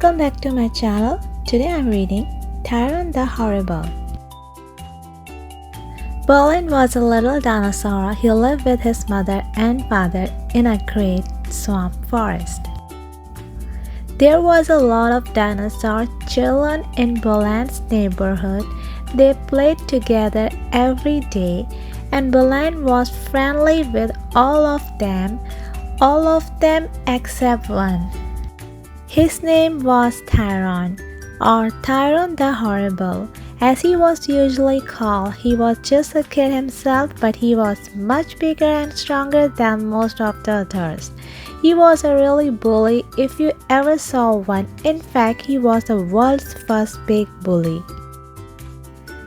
Welcome back to my channel. Today I'm reading Tyrone the Horrible. Berlin was a little dinosaur. He lived with his mother and father in a great swamp forest. There was a lot of dinosaur children in Berlin's neighborhood. They played together every day, and Berlin was friendly with all of them except one. His name was Tyrone, or Tyrone the Horrible, as he was usually called. He was just a kid himself, but he was much bigger and stronger than most of the others. He was a really bully if you ever saw one. In fact, he was the world's first big bully.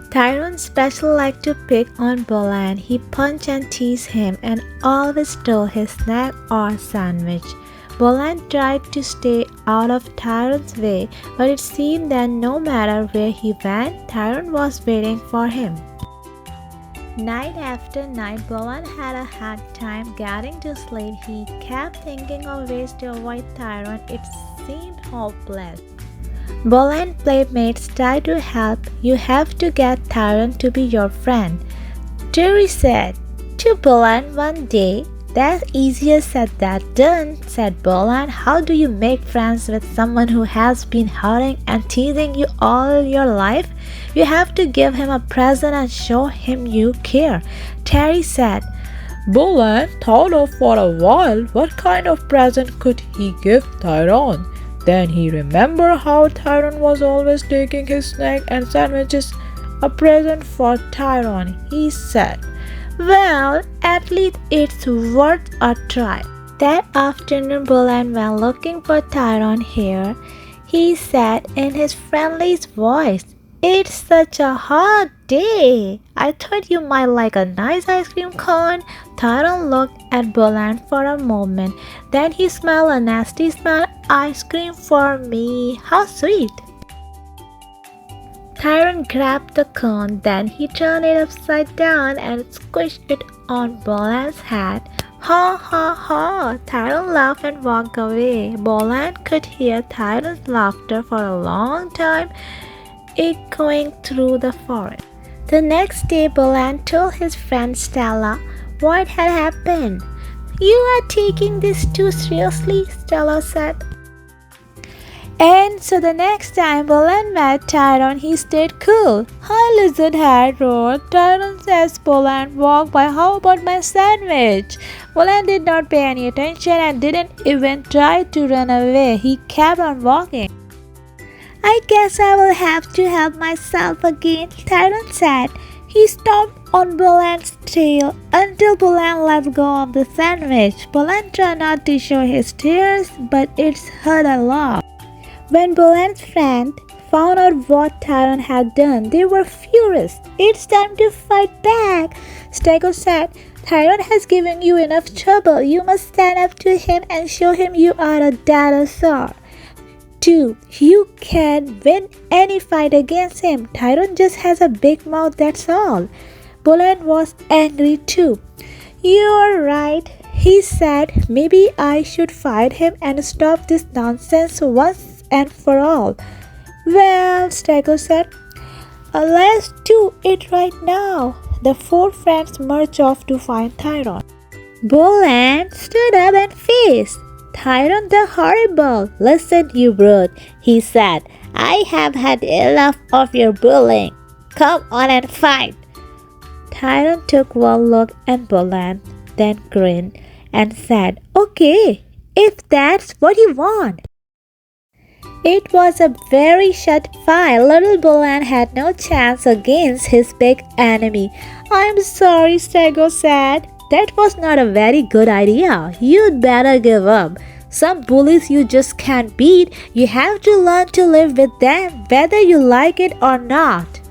Tyrone especially liked to pick on Berlin. He punched and teased him and always stole his snack or sandwich. Berlin tried to stay out of Tyrone's way, but it seemed that no matter where he went, Tyrone was waiting for him. Night after night, Berlin had a hard time getting to sleep. He kept thinking of ways to avoid Tyrone. It seemed hopeless. Berlin playmates tried to help. You have to get Tyrone to be your friend, Terry said to Berlin one day. That's easier said than done, said Berlin. How do you make friends with someone who has been hurting and teasing you all your life? You have to give him a present and show him you care, Terry said. Berlin thought of for a while what kind of present could he give Tyrone. Then he remembered how Tyrone was always taking his snack and sandwiches. A present for Tyrone, he said. Well, at least it's worth a try. That afternoon, Berlin went looking for Tyrone here. He said in his friendly voice, "It's such a hot day. I thought you might like a nice ice cream cone." Tyrone looked at Berlin for a moment. Then he smiled a nasty smile. "Ice cream for me. How sweet." Tyrone grabbed the cone, then he turned it upside down and squished it on Berlin's head. Ha ha ha! Tyrone laughed and walked away. Berlin could hear Tyrone's laughter for a long time, echoing through the forest. The next day, Berlin told his friend Stella what had happened. "You are taking this too seriously," Stella said. And so the next time Berlin met Tyrone, he stayed cool. "Hi, lizard-head," roared Tyrone as Berlin walked by. "How about my sandwich?" Berlin did not pay any attention and didn't even try to run away. He kept on walking. "I guess I will have to help myself again," Tyrone said. He stomped on Berlin's tail until Berlin let go of the sandwich. Berlin tried not to show his tears, but it hurt a lot. When Berlin's friend found out what Tyrone had done, they were furious. "It's time to fight back," Stego said. "Tyrone has given you enough trouble. You must stand up to him and show him you are a dinosaur. Too, you can win any fight against him. Tyrone just has a big mouth, that's all." Berlin was angry too. "You're right," he said. "Maybe I should fight him and stop this nonsense once and for all." "Well," Stego said, "let's do it right now." The four friends marched off to find Tyrone. Berlin stood up and faced Tyrone the Horrible. "Listen, you brute," he said. "I have had enough of your bullying. Come on and fight." Tyrone took one look at Berlin, then grinned and said, "Okay, if that's what you want." It was a very short fight. Little Berlin had no chance against his big enemy. "I'm sorry," Stego said. "That was not a very good idea. You'd better give up. Some bullies you just can't beat. You have to learn to live with them, whether you like it or not."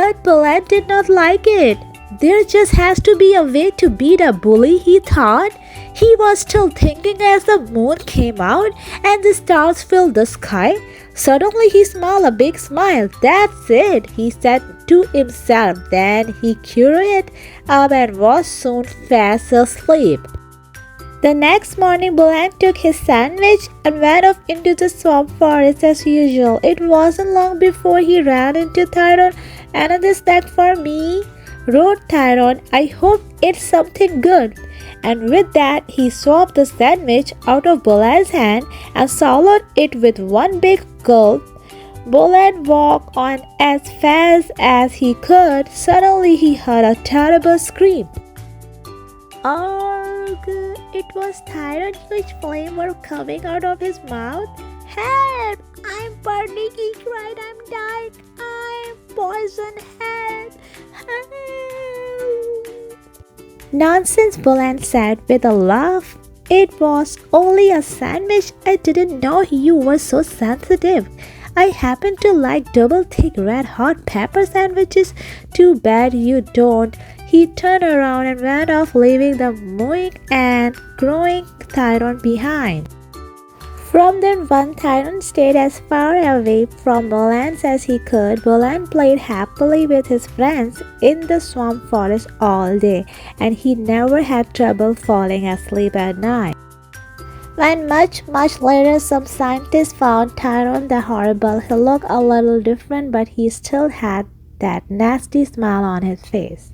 But Berlin did not like it. There just has to be a way to beat a bully, he thought. He was still thinking as the moon came out and the stars filled the sky. Suddenly he smiled a big smile. "That's it," he said to himself. Then he curled up and was soon fast asleep. The next morning, Bolan took his sandwich and went off into the swamp forest as usual. It wasn't long before he ran into Tyrone. "Another snack for me?" roared Tyrone. "I hope it's something good." And with that, he swapped the sandwich out of Bolan's hand and swallowed it with one big gulp. Bolan walked on as fast as he could. Suddenly, he heard a terrible scream. "Arg!" It was Tyrone, which flame were coming out of his mouth. "Help! I'm burning!" he cried. "I'm dying! I'm poisoned! Help! Help!" "Nonsense," Bolan said with a laugh. "It was only a sandwich. I didn't know you were so sensitive. I happen to like double thick red hot pepper sandwiches. Too bad you don't." He turned around and went off, leaving the mowing and growing Tyrone behind. From then on, Tyrone stayed as far away from Bolan as he could. Bolan played happily with his friends in the swamp forest all day, and he never had trouble falling asleep at night. When much later some scientists found Tyrone the Horrible, he looked a little different, but he still had that nasty smile on his face.